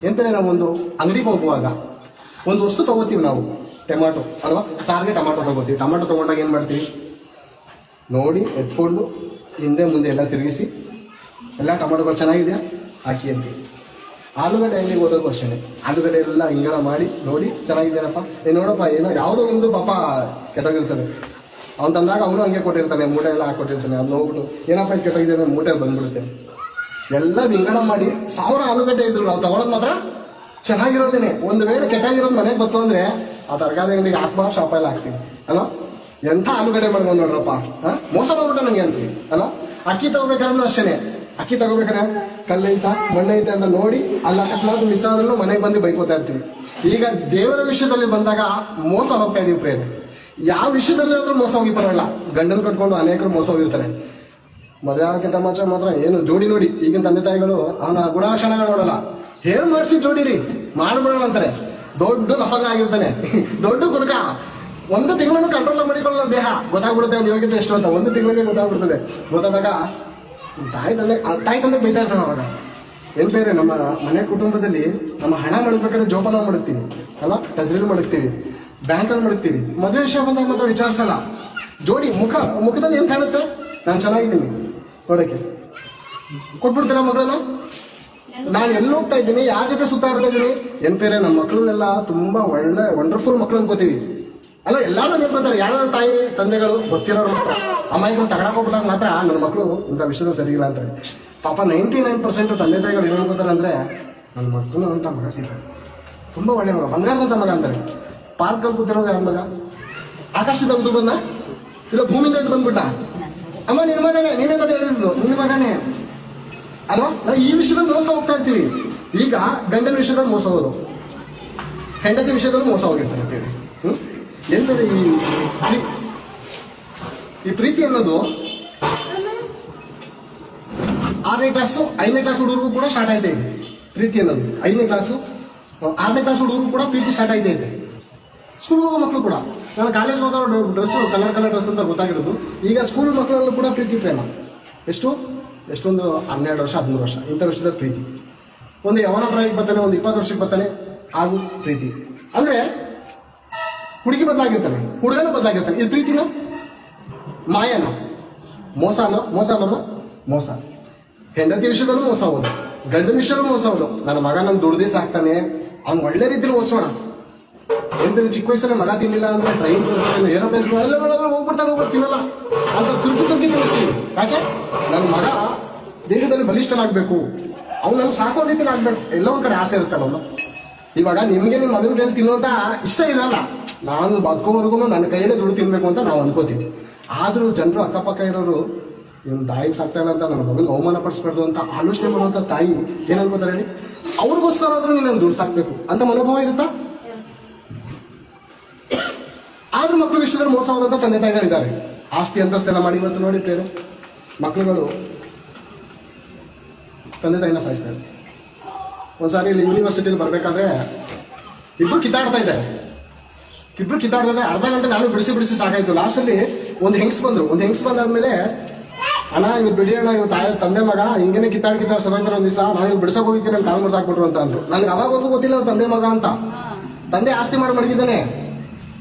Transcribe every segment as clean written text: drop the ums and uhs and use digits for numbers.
ಎಂತಲೇ ನಾವು ಒಂದು ಅಂಗಡಿಗೆ ಹೋಗುವಾಗ ಒಂದು ವಸ್ತು ತಗೋತೀವಿ ನಾವು, ಟೊಮಾಟೊ ಅಲ್ವಾ, ಸಾರಿಗೆ ಟೊಮಾಟೊ ತಗೋತೀವಿ. ಟೊಮಾಟೊ ತಗೊಂಡಾಗ ಏನು ಮಾಡ್ತೀವಿ, ನೋಡಿ ಎತ್ಕೊಂಡು ಹಿಂದೆ ಮುಂದೆ ಎಲ್ಲ ತಿರುಗಿಸಿ ಎಲ್ಲ ಟೊಮಾಟೊಗಳು ಚೆನ್ನಾಗಿದೆಯಾ ಹಾಕಿ ಅಂತೀವಿ. ಆಲೂಗಡ್ಡೆ ಅಂಗಡಿಗೆ ಹೋದಕ್ಕೂ ಅಷ್ಟೇ, ಆಲೂಗಡ್ಡೆ ಎಲ್ಲ ಹಿಂಗಡ ಮಾಡಿ ನೋಡಿ ಚೆನ್ನಾಗಿದೆಯಪ್ಪ, ನೋಡಪ್ಪ ಏನೋ ಯಾವುದೋ ಒಂದು ಪಾಪ ಕೆಟ್ಟೋಗಿರ್ತಾನೆ, ಅವ್ನು ತಂದಾಗ ಅವನು ಹಂಗೆ ಕೊಟ್ಟಿರ್ತಾನೆ, ಮೂಟೆ ಎಲ್ಲ ಹಾಕೊಟ್ಟಿರ್ತಾನೆ. ಅವ್ನು ಹೋಗ್ಬಿಟ್ಟು ಏನಪ್ಪ ಇದು ಕೆಟ್ಟೋಗಿದೆ ಮೂಟೆ ಬಂದ್ಬಿಡುತ್ತೆ. ಎಲ್ಲ ವಿಂಗಡ ಮಾಡಿ 1000 ಆಲೂಗಡ್ಡೆ ಇದ್ರು ನಾವು ತಗೊಳೋದು ಮಾತ್ರ ಚೆನ್ನಾಗಿರೋದೇನೆ. ಒಂದು ವೇಳೆ ಕೆಟ್ಟಾಗಿರೋದು ಮನೆಗೆ ಬಂತು ಅಂದ್ರೆ ಆ ತರಕಾರಿ ಅಂಗಡಿಗೆ ಹಾಕ್ಬಾ ಶಾಪಲ್ಲಿ ಹಾಕ್ತೀವಿ ಅಲ್ವಾ. ಎಂಥ ಆಲೂಗಡ್ಡೆ ಮಾಡ್ಕೊಂಡು ನೋಡ್ರಪ್ಪ, ಮೋಸ ಮಾಡ್ಬಿಟ್ಟ ನಂಗೆ ಅಂತೀವಿ ಅಲ್ವಾ. ಅಕ್ಕಿ ತಗೋಬೇಕಾದ್ರೂ ಅಷ್ಟೇನೆ, ಅಕ್ಕಿ ತಗೋಬೇಕಾರೆ ಕಲ್ಲೈತಾ ಮಣ್ಣೈತೆ ಅಂತ ನೋಡಿ ಅಲ್ಲಿ ಅಕಸ್ಮಾತ್ ಮಿಸ್ ಆದ್ರೂ ಮನೆಗೆ ಬಂದು ಬೈಕೋತಾ ಇರ್ತೀವಿ. ಈಗ ದೇವರ ವಿಷಯದಲ್ಲಿ ಬಂದಾಗ ಮೋಸ ಹೋಗ್ತಾ ಇದೀವಿ ಪ್ರೇರಣೆ. ಯಾವ ವಿಷಯದಲ್ಲಿ ಆದ್ರೂ ಮೋಸ ಹೋಗಿ ಬರೋಲ್ಲ. ಗಂಡನ ಕಟ್ಕೊಂಡು ಅನೇಕರು ಮೋಸ ಹೋಗಿರ್ತಾರೆ. ಮದುವೆ ಆಗಕ್ಕಿಂತ ಮಾತ್ರ ಏನು ಜೋಡಿ ನೋಡಿ, ಈಗಿನ ತಂದೆ ತಾಯಿಗಳು ಅವನ ಗುಣಾಕ್ಷಣಗಳು ನೋಡಲ್ಲ, ಹೇಳಿ ಮಾಡಿಸಿ ಜೋಡಿರಿ ಮಾಡ್ಬೇಡ ಅಂತಾರೆ. ದೊಡ್ಡ ಲಫಂಗ ಆಗಿರ್ತಾನೆ, ದೊಡ್ಡ ಕುಡ್ಕ, 1 ತಿಂಗಳನ್ನು ಕಂಟ್ರೋಲ್ ಮಾಡಿಕೊಳ್ಳೋ ದೇಹ, ಗೊತ್ತಾಗ್ಬಿಡುತ್ತೆ ಅವ್ನು ಯೋಗ್ಯತೆ ಎಷ್ಟು ಅಂತ. 1 ತಿಂಗಳಿಗೆ ಗೊತ್ತಾಗ್ಬಿಡ್ತದೆ. ಗೊತ್ತಾದಾಗ ತಾಯಿ ತಂದೆ ಬೈತಾ ಇರ್ತಾನೆ. ಅವಾಗ ಏನ್ ಬೇರೆ ನಮ್ಮ ಮನೆ ಕುಟುಂಬದಲ್ಲಿ ನಮ್ಮ ಹಣ ಮಡಗ್ಬೇಕಾದ್ರೆ ಜೋಪಾನ ಮಾಡುತ್ತೀವಿ ಅಲ್ಲ, ಟ್ರೆಜರಿ ಮಡಗ್ತೀವಿ, ಬ್ಯಾಂಕಲ್ಲಿ ಮಡಗ್ತೀವಿ. ಮದುವೆ ವಿಷಯ ಬಂದಾಗ ಮಾತ್ರ ವಿಚಾರಿಸಲ್ಲ. ಜೋಡಿ ಮುಖದಲ್ಲಿ ಏನ್ ಕಾಣುತ್ತೆ, ನಾನು ಚೆನ್ನಾಗಿದ್ದೀನಿ ನೋಡಕ್ಕೆ, ಕೊಟ್ಬಿಡ್ತೀರ ಮಗಳನ್ನ. ನಾನು ಎಲ್ಲಿ ಹೋಗ್ತಾ ಇದ್ದೀನಿ, ಯಾರ ಜೊತೆ ಸುತ್ತಾಡ್ತಾ ಇದ್ದೀನಿ, ಏನ್ ಬೇರೆ ನಮ್ಮ ಮಕ್ಕಳನ್ನೆಲ್ಲ ತುಂಬಾ ಒಳ್ಳೆ ವಂಡರ್ಫುಲ್ ಮಕ್ಕಳು ಅನ್ಕೋತೀವಿ ಅಲ್ಲ. ಎಲ್ಲಾರು ನೆನ್ಕೋತಾರೆ, ಯಾರೋ ತಾಯಿ ತಂದೆಗಳು ಗೊತ್ತಿರೋರು ಮಾತ್ರ. ಅಮ್ಮಾಯಿಗಳು ತಗೊಳಕ್ ಹೋಗ್ಬಿಟ್ಟಾಗ ಮಾತ್ರ ನನ್ನ ಮಕ್ಕಳು ಇಂಥ ವಿಷಯದ ಸರಿ ಇಲ್ಲ ಅಂತಾರೆ. ಪಾಪ 99% ತಂದೆ ತಾಯಿಗಳು ಏನು ಅನ್ಕೋತಾರೆ ಅಂದ್ರೆ, ನನ್ನ ಮಕ್ಕಳು ಅಂತ ಮಗ ಸಿಗ್ತಾರೆ, ತುಂಬಾ ಒಳ್ಳೆ ಮಗ, ಬಂಗಾರದಂತ ಮಗ ಅಂತಾರೆ. ಪಾರ್ಕಲ್ಲಿ ಕೂತಿರೋದು ಯಾರ ಮಗ, ಆಕಾಶದ ಉದ್ದು ಬಂದ ಇಲ್ಲ ಭೂಮಿಯಿಂದ ಎದ್ದು ಬಂದ್ಬಿಟ್ಟ, ಅಮ್ಮ ನಿನ್ ಮಗನೇ, ನೀನೇ ತಾನೇ ಹೇಳಿದ್ದು ನಿನ್ ಮಗನೇ ಅಲ್ವಾ. ನಾವು ಈ ವಿಷಯದಲ್ಲಿ ಮೋಸ ಹೋಗ್ತಾ ಇರ್ತೀವಿ. ಈಗ ಗಂಡನ ವಿಷಯದಲ್ಲಿ ಮೋಸ ಹೋಗೋದು, ಹೆಂಡತಿ ವಿಷಯದಲ್ಲೂ ಮೋಸ ಹೋಗಿರ್ತಾರೆ ಅಂತೇಳಿ. ಎಂದ್ರೆ ಈ ಪ್ರೀತಿ ಅನ್ನೋದು 6ನೇ ಕ್ಲಾಸು 5ನೇ ಕ್ಲಾಸ್ ಹುಡುಗರಿಗೂ ಕೂಡ ಸ್ಟಾರ್ಟ್ ಆಯ್ತಾ ಇದೆ. ಪ್ರೀತಿ ಅನ್ನೋದು 5ನೇ ಕ್ಲಾಸು 6ನೇ ಕ್ಲಾಸ್ ಹುಡುಗರು ಕೂಡ ಪ್ರೀತಿ ಸ್ಟಾರ್ಟ್ ಆಯ್ತಾ ಇದೆ. ಸ್ಕೂಲ್ ಹೋಗೋ ಮಕ್ಕಳು ಕೂಡ, ನಾನು ಕಾಲೇಜ್ ಹೋಗೋ ಡ್ರೆಸ್ ಕಲರ್ ಡ್ರೆಸ್ ಅಂತ ಗೊತ್ತಾಗಿರೋದು. ಈಗ ಸ್ಕೂಲ್ ಮಕ್ಕಳಲ್ಲೂ ಕೂಡ ಪ್ರೀತಿ ಪ್ರೇಮ ಎಷ್ಟೊಂದು 12 ವರ್ಷ 13 ವರ್ಷ ಇಂಥ ವರ್ಷದ ಪ್ರೀತಿ. ಒಂದು ಯವನ ಪ್ರಾಯಕ್ಕೆ ಬರ್ತಾನೆ, ಒಂದು 20 ವರ್ಷಕ್ಕೆ ಬರ್ತಾನೆ, ಹಾಗೂ ಪ್ರೀತಿ ಅಂದ್ರೆ ಹುಡುಗಿ ಬದಲಾಗಿರ್ತಾನೆ, ಹುಡುಗನ ಬದಲಾಗಿರ್ತಾನೆ. ಇದು ಪ್ರೀತಿನ ಮಾಯನ ಮೋಸನಮ್ಮ ಮೋಸ. ಹೆಂಡತಿ ವಿಷಯದಲ್ಲೂ ಮೋಸ ಹೋಗೋದು, ಗಂಡನ ವಿಷಯದಲ್ಲೂ ಮೋಸ ಹೋಗೋದು. ನನ್ನ ಮಗ ನನ್ನ ದುಡ್ದೇ ಸಾಕ್ತಾನೆ, ಅವ್ನು ಒಳ್ಳೆ ರೀತಿಯಲ್ಲಿ ಓದಿಸೋಣ. ಎಂತ ಚಿಕ್ಕ ವಯಸ್ಸಲ್ಲಿ ಮಗ ತಿನ್ನಿಲ್ಲ ಅಂದ್ರೆ ಟ್ರೈನ್ ಏರೋಪ್ಲೇನ್ ಎಲ್ಲ ಹೋಗ್ಬಿಡ್ತಾರೆ, ತಿನ್ನಲ್ಲ ಅಂತ ತುರ್ಕಿ ತಿನ್ನಿಸ್ತೀವಿ. ಯಾಕೆ, ನನ್ನ ಮಗ ದೇಹದಲ್ಲಿ ಬಲಿಷ್ಠನಾಗ್ಬೇಕು, ಅವ್ನು ನಂಗೆ ಸಾಕೋ ರೀತಿಯಲ್ಲಿ ಆಗ್ಬೇಕು, ಎಲ್ಲೋ ಒಂದ್ ಕಡೆ ಆಸೆ ಇರ್ತಾನೆ ಅವನು. ಇವಾಗ ನಿಮ್ಗೆ ನಿಮ್ಮ ಮಗನ ಕೈಯಲ್ಲಿ ತಿನ್ನೋಂತ ಇಷ್ಟ ಇರಲ್ಲ, ನಾನು ಬದುಕೋವರೆಗೂ ನನ್ನ ಕೈಯಲ್ಲೇ ದುಡ್ಡು ತಿನ್ಬೇಕು ಅಂತ ನಾವು ಅನ್ಕೋತೀವಿ. ಆದ್ರೂ ಜನರು ಅಕ್ಕಪಕ್ಕ ಇರೋರು ಇವ್ನು ತಾಯಿಗೆ ಸಾಕ್ತಾ ಇಲ್ಲ ಅಂತ ನನ್ನ ಮಗನಿಗೆ ಅವಮಾನ ಪಡಿಸ್ಬಾರ್ದು ಅಂತ ಆಲೋಚನೆ ಮಾಡುವಂತ ತಾಯಿ ಏನ್ ಅನ್ಕೋತಾರೆ ಹೇಳಿ, ಅವ್ರಿಗೋಸ್ಕರ ಆದ್ರೂ ನೀನು ದುಡ್ಡು ಸಾಕ್ಬೇಕು ಅಂತ ಮನೋಭಾವ ಇರುತ್ತಾ. ಆದ್ರೂ ಮಕ್ಕಳ ವಿಷಯದಲ್ಲಿ ಮೋಸ ಹೋದಂತ ತಂದೆ ತಾಯಿಗಳಿದ್ದಾರೆ. ಆಸ್ತಿ ಅಂತಸ್ತೆಲ್ಲ ಮಾಡಿ ಇವತ್ತು ನೋಡಿ ಬೇರೆ ಮಕ್ಕಳುಗಳು ತಂದೆ ತಾಯಿನ ಸಾಯಿಸ್ತಾರೆ. ಒಂದ್ಸಾರಿ ಇಲ್ಲಿ ಯೂನಿವರ್ಸಿಟಿಲಿ ಬರ್ಬೇಕಾದ್ರೆ ಇಬ್ರು ಕಿತ್ತಾಡ್ತಾ ಇದ್ದಾರೆ. ಅರ್ಧ ಗಂಟೆ ನಾನು ಬಿಡಿಸಿ ಸಾಕಾಯ್ತು. ಲಾಸ್ಟ್ ಅಲ್ಲಿ ಒಂದು ಹೆಂಗ್ಸ್ ಬಂದಾದ್ಮೇಲೆ, ಅಣ್ಣ ಇವ್ರು ಬಿಡಿ ಅಣ್ಣ, ಇವ್ರು ತಂದೆ ಮಗ ಹಿಂಗೇನೆ ಕಿತ್ತಾಡ್ ಸದಾಂತರ ಒಂದ್ ದಿವಸ ನಾನು ಇವ್ರು ಬಿಡಿಸೋಕೆ ಹೋಗಿದ್ದೆ, ನಾನು ಕಾಲ್ ಮಾಡ್ದಾಕ್ಬಿಟ್ರು ಅಂತ ಅಂದ್ರು. ನನಗೆ ಅವಾಗವರೆಗೂ ಗೊತ್ತಿಲ್ಲ ಅವ್ರು ತಂದೆ ಮಗ ಅಂತ. ತಂದೆ ಆಸ್ತಿ ಮಾಡಿ ಮಡಗಿದ್ದಾನೆ,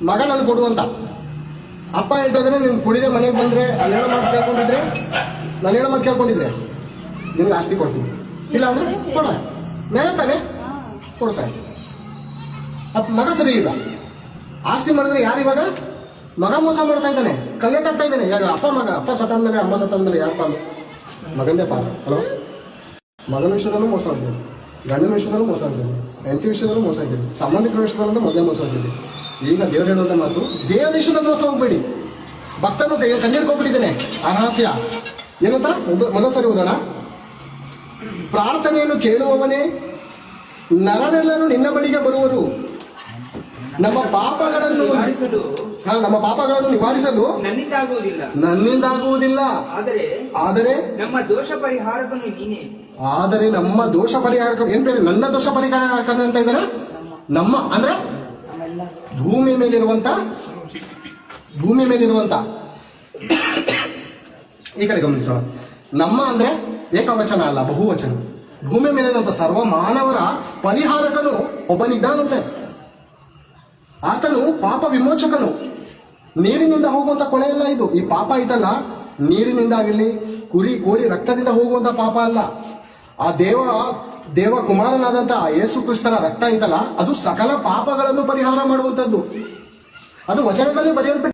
ಮಗ ನನ್ಗೆ ಕೊಡುವಂತ. ಅಪ್ಪ ಹೇಳ್ತಾದ್ರೆ ನೀನ್ ಕುಡಿದೆ ಮನೆಗೆ ಬಂದ್ರೆ ನಾನು ಹೇಳೋ ಮಾತು ಕೇಳ್ಕೊಂಡಿದ್ರೆ ನಿಮ್ಗೆ ಆಸ್ತಿ ಕೊಡ್ತೀನಿ, ಇಲ್ಲ ಅಂದ್ರೆ ಕೊಡ ನ್ಯಾಯ ತಾನೆ ಕೊಡ್ತಾನೆ. ಮಗ ಸರಿ ಇಲ್ಲ, ಆಸ್ತಿ ಮಾಡಿದ್ರೆ ಯಾರು ಇವಾಗ ಮಗ ಮೋಸ ಮಾಡ್ತಾ ಇದ್ದಾನೆ, ಕಲ್ಲೆ ತಗ್ತಾ ಇದ್ದಾನೆ. ಯಾರು ಅಪ್ಪ ಸತ್ತಾದ್ಮೇಲೆ ಅಮ್ಮ ಸತ್ತಾದ್ಮೇಲೆ ಯಾರು ಪಾಲು, ಮಗಂದೇ ಪಾಲು ಅಲ್ವಾ. ಮಗನ ವಿಷಯದಲ್ಲೂ ಮೋಸ ಆಗ್ತದೆ, ಗಂಡನ ವಿಷಯದಲ್ಲೂ ಮೋಸ ಆಗ್ತದೆ, ಹೆಂಡತಿ ವಿಷಯದಲ್ಲೂ ಮೋಸ ಆಗ್ತದೆ, ಸಂಬಂಧಿಕರ ವಿಷಯದಲ್ಲೂ ಮೊದಲೇ ಮೋಸ ಆಗ್ತದೆ. ಈಗ ದೇವ್ರು ಹೇಳೋದ ಮಾತು, ದೇವರ ವಿಷಯದಲ್ಲಿ ಮೋಸ ಹೋಗ್ಬೇಡಿ. ಭಕ್ತನು ಕಣ್ಣೀರ್ಕೊಂಡ್ಬಿಟ್ಟಿದ್ದೇನೆ ಅರಹಸ್ಯ ಏನಂತ ಮೊದಲ ಸರಿ ಓದೋಣ. ಪ್ರಾರ್ಥನೆಯನ್ನು ಕೇಳುವವನೇ, ನರರೆಲ್ಲರೂ ನಿನ್ನ ಬಳಿಗೆ ಬರುವರು, ನಮ್ಮ ಪಾಪಗಳನ್ನು ನಿವಾರಿಸಲು ನನ್ನಿಂದಾಗುವುದಿಲ್ಲ. ಆದರೆ ನಮ್ಮ ದೋಷ ಪರಿಹಾರಕನು ನೀನೇ. ಆದರೆ ನಮ್ಮ ದೋಷ ಪರಿಹಾರಕ ಏನ್ ಬೇರೆ, ನನ್ನ ದೋಷ ಪರಿಹಾರಕ ಅಂತ ಇದ್ದಾರೆ. ನಮ್ಮ ಅಂದ್ರೆ ಭೂಮಿ ಮೇಲಿರುವಂತ ಈ ಕಡೆ ಗಮನಿಸೋಣ. ನಮ್ಮ ಅಂದ್ರೆ ಏಕವಚನ ಅಲ್ಲ, ಬಹುವಚನ. ಭೂಮಿ ಮೇಲಿರುವಂತ ಸರ್ವ ಮಾನವರ ಪರಿಹಾರಕನು ಒಬ್ಬನಿದ್ದಾನಂತೆ. ಆತನು ಪಾಪ ವಿಮೋಚಕನು. ನೀರಿನಿಂದ ಹೋಗುವಂತ ಕೊಳೆ ಅಲ್ಲ ಇದು. ಈ ಪಾಪ ಇದಲ್ಲ, ನೀರಿನಿಂದ ಆಗಲಿ ಕುರಿ ಕೋರಿ ರಕ್ತದಿಂದ ಹೋಗುವಂತ ಪಾಪ ಅಲ್ಲ. ಆ ದೇವ ಕುಮಾರನಾದಂತ ಯೇಸು ಕ್ರಿಸ್ತನ ರಕ್ತ ಐತಲ್ಲ, ಅದು ಸಕಲ ಪಾಪಗಳನ್ನು ಪರಿಹಾರ ಮಾಡುವಂತದ್ದು. ಅದು ವಚನದಲ್ಲಿ ಬರೆಯಲ್ಪಟ್ಟ